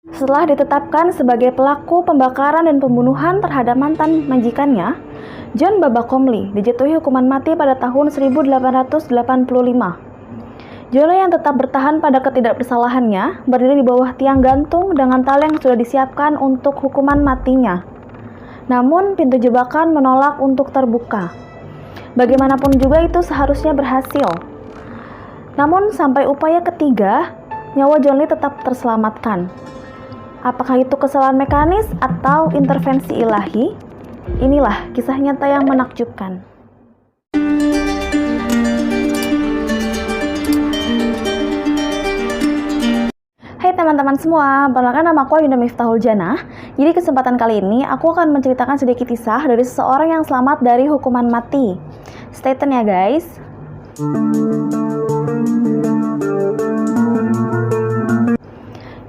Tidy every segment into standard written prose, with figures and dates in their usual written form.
Setelah ditetapkan sebagai pelaku pembakaran dan pembunuhan terhadap mantan majikannya, John Baba Comly dijatuhi hukuman mati pada tahun 1885. John Lee yang tetap bertahan pada ketidakbersalahannya berdiri di bawah tiang gantung dengan tali yang sudah disiapkan untuk hukuman matinya. Namun pintu jebakan menolak untuk terbuka. Bagaimanapun juga itu seharusnya berhasil. Namun sampai upaya ketiga, nyawa John Lee tetap terselamatkan. Apakah itu kesalahan mekanis atau intervensi ilahi? Inilah kisah nyata yang menakjubkan. Hai teman-teman semua, perkenalkan nama aku Ayunda Miftahul Janah. Jadi kesempatan kali ini aku akan menceritakan sedikit kisah dari seseorang yang selamat dari hukuman mati. Stay tune ya guys.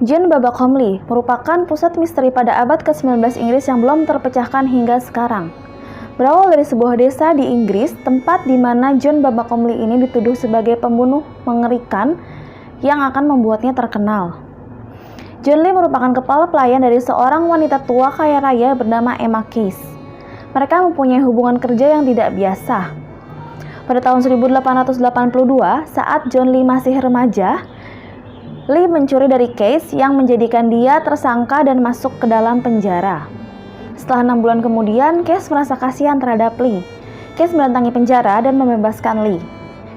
John Baba Comly merupakan pusat misteri pada abad ke-19 Inggris yang belum terpecahkan hingga sekarang. Berawal dari sebuah desa di Inggris, tempat di mana John Baba Comly ini dituduh sebagai pembunuh mengerikan yang akan membuatnya terkenal. John Lee merupakan kepala pelayan dari seorang wanita tua kaya raya bernama Emma Case. Mereka mempunyai hubungan kerja yang tidak biasa. Pada tahun 1882, saat John Lee masih remaja, Lee mencuri dari Case yang menjadikan dia tersangka dan masuk ke dalam penjara. Setelah 6 bulan kemudian, Case merasa kasihan terhadap Lee. Case mendatangi penjara dan membebaskan Lee.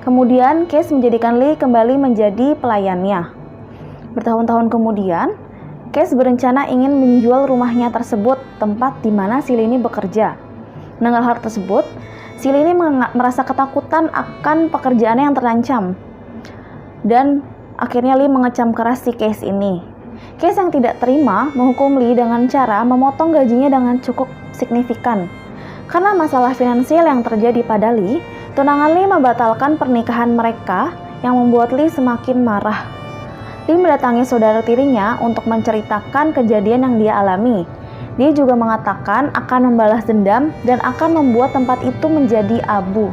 Kemudian, Case menjadikan Lee kembali menjadi pelayannya. Bertahun-tahun kemudian, Case berencana ingin menjual rumahnya tersebut, tempat di mana si Lee ini bekerja. Mendengar hal tersebut, si Lee ini merasa ketakutan akan pekerjaannya yang terancam. Dan akhirnya Lee mengecam keras si Case ini. Case yang tidak terima menghukum Lee dengan cara memotong gajinya dengan cukup signifikan. Karena masalah finansial yang terjadi pada Lee, tunangan Lee membatalkan pernikahan mereka yang membuat Lee semakin marah. Lee mendatangi saudara tirinya untuk menceritakan kejadian yang dia alami. Dia juga mengatakan akan membalas dendam dan akan membuat tempat itu menjadi abu.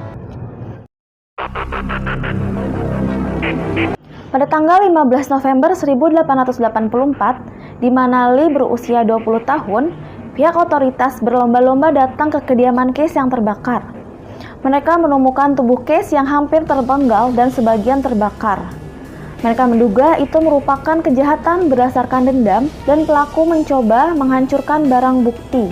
Pada tanggal 15 November 1884, di mana Lee berusia 20 tahun, pihak otoritas berlomba-lomba datang ke kediaman Case yang terbakar. Mereka menemukan tubuh Case yang hampir terpenggal dan sebagian terbakar. Mereka menduga itu merupakan kejahatan berdasarkan dendam dan pelaku mencoba menghancurkan barang bukti.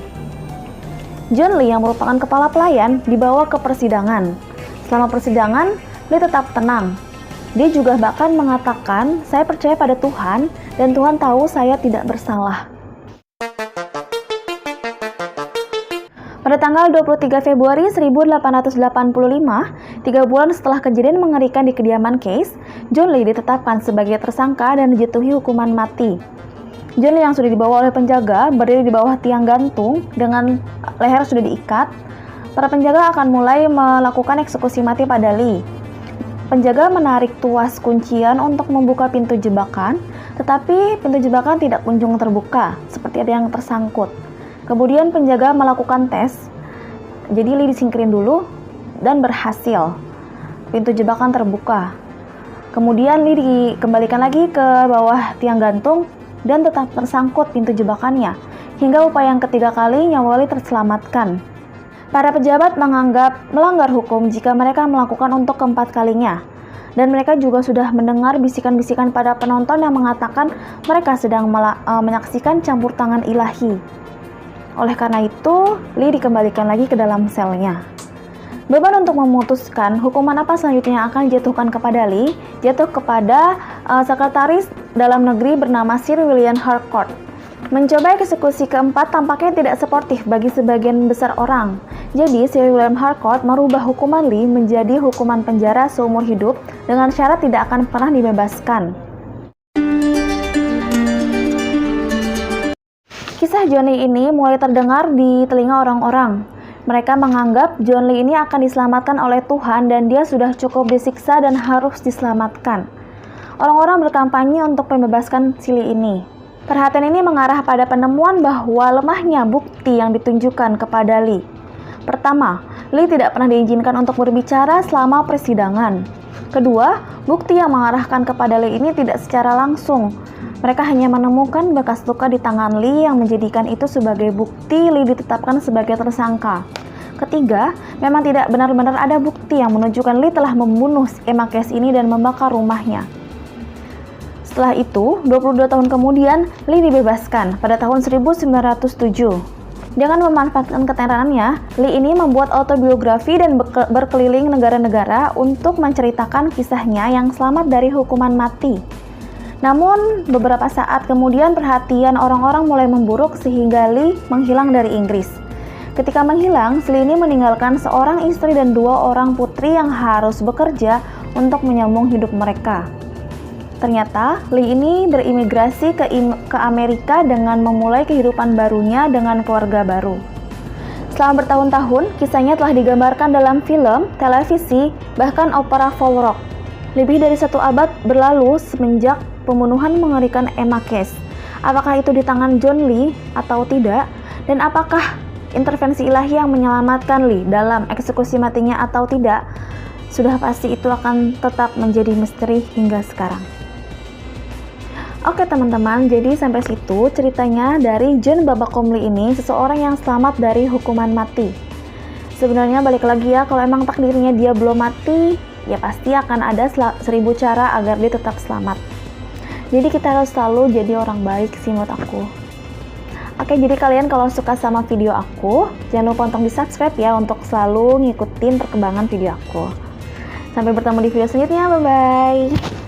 John Lee yang merupakan kepala pelayan dibawa ke persidangan. Selama persidangan, Lee tetap tenang. Dia juga bahkan mengatakan, "Saya percaya pada Tuhan dan Tuhan tahu saya tidak bersalah." Pada tanggal 23 Februari 1885, 3 bulan setelah kejadian mengerikan di kediaman Case, John Lee ditetapkan sebagai tersangka dan dijatuhi hukuman mati. John Lee yang sudah dibawa oleh penjaga berdiri di bawah tiang gantung dengan leher sudah diikat. Para penjaga akan mulai melakukan eksekusi mati pada Lee. Penjaga menarik tuas kuncian untuk membuka pintu jebakan, tetapi pintu jebakan tidak kunjung terbuka, seperti ada yang tersangkut. Kemudian penjaga melakukan tes, jadi Lee disingkirin dulu dan berhasil. Pintu jebakan terbuka. Kemudian Lee dikembalikan lagi ke bawah tiang gantung dan tetap tersangkut pintu jebakannya, hingga upaya yang ketiga kali nyawa Lee terselamatkan. Para pejabat menganggap melanggar hukum jika mereka melakukan untuk keempat kalinya. Dan mereka juga sudah mendengar bisikan-bisikan pada penonton yang mengatakan mereka sedang menyaksikan campur tangan ilahi. Oleh karena itu, Lee dikembalikan lagi ke dalam selnya. Beban untuk memutuskan hukuman apa selanjutnya yang akan dijatuhkan kepada Lee jatuh kepada sekretaris dalam negeri bernama Sir William Harcourt. Mencoba eksekusi keempat tampaknya tidak sportif bagi sebagian besar orang. Jadi, Sir William Harcourt merubah hukuman Lee menjadi hukuman penjara seumur hidup dengan syarat tidak akan pernah dibebaskan. Kisah John Lee ini mulai terdengar di telinga orang-orang. Mereka menganggap John Lee ini akan diselamatkan oleh Tuhan dan dia sudah cukup disiksa dan harus diselamatkan. Orang-orang berkampanye untuk membebaskan si Lee ini. Perhatian ini mengarah pada penemuan bahwa lemahnya bukti yang ditunjukkan kepada Lee. Pertama, Lee tidak pernah diizinkan untuk berbicara selama persidangan. Kedua, bukti yang mengarahkan kepada Lee ini tidak secara langsung. Mereka hanya menemukan bekas luka di tangan Lee yang menjadikan itu sebagai bukti Lee ditetapkan sebagai tersangka. Ketiga, memang tidak benar-benar ada bukti yang menunjukkan Lee telah membunuh Emma Case ini dan membakar rumahnya. Setelah itu, 22 tahun kemudian, Lee dibebaskan pada tahun 1907. Dengan memanfaatkan ketenarannya, Lee ini membuat autobiografi dan berkeliling negara-negara untuk menceritakan kisahnya yang selamat dari hukuman mati. Namun, beberapa saat kemudian perhatian orang-orang mulai memburuk sehingga Lee menghilang dari Inggris. Ketika menghilang, Lee ini meninggalkan seorang istri dan 2 orang putri yang harus bekerja untuk menyambung hidup mereka. Ternyata, Lee ini berimigrasi ke Amerika dengan memulai kehidupan barunya dengan keluarga baru. Selama bertahun-tahun, kisahnya telah digambarkan dalam film, televisi, bahkan opera folk rock. Lebih dari 1 abad berlalu semenjak pembunuhan mengerikan Emma Case. Apakah itu di tangan John Lee atau tidak? Dan apakah intervensi ilahi yang menyelamatkan Lee dalam eksekusi matinya atau tidak? Sudah pasti itu akan tetap menjadi misteri hingga sekarang. Oke teman-teman, jadi sampai situ ceritanya dari John Babakom Lee ini, seseorang yang selamat dari hukuman mati. Sebenarnya balik lagi ya, kalau emang takdirnya dia belum mati, ya pasti akan ada 1000 cara agar dia tetap selamat. Jadi kita harus selalu jadi orang baik sih menurut aku. Oke, jadi kalian kalau suka sama video aku, jangan lupa untuk di subscribe ya untuk selalu ngikutin perkembangan video aku. Sampai bertemu di video selanjutnya, bye-bye.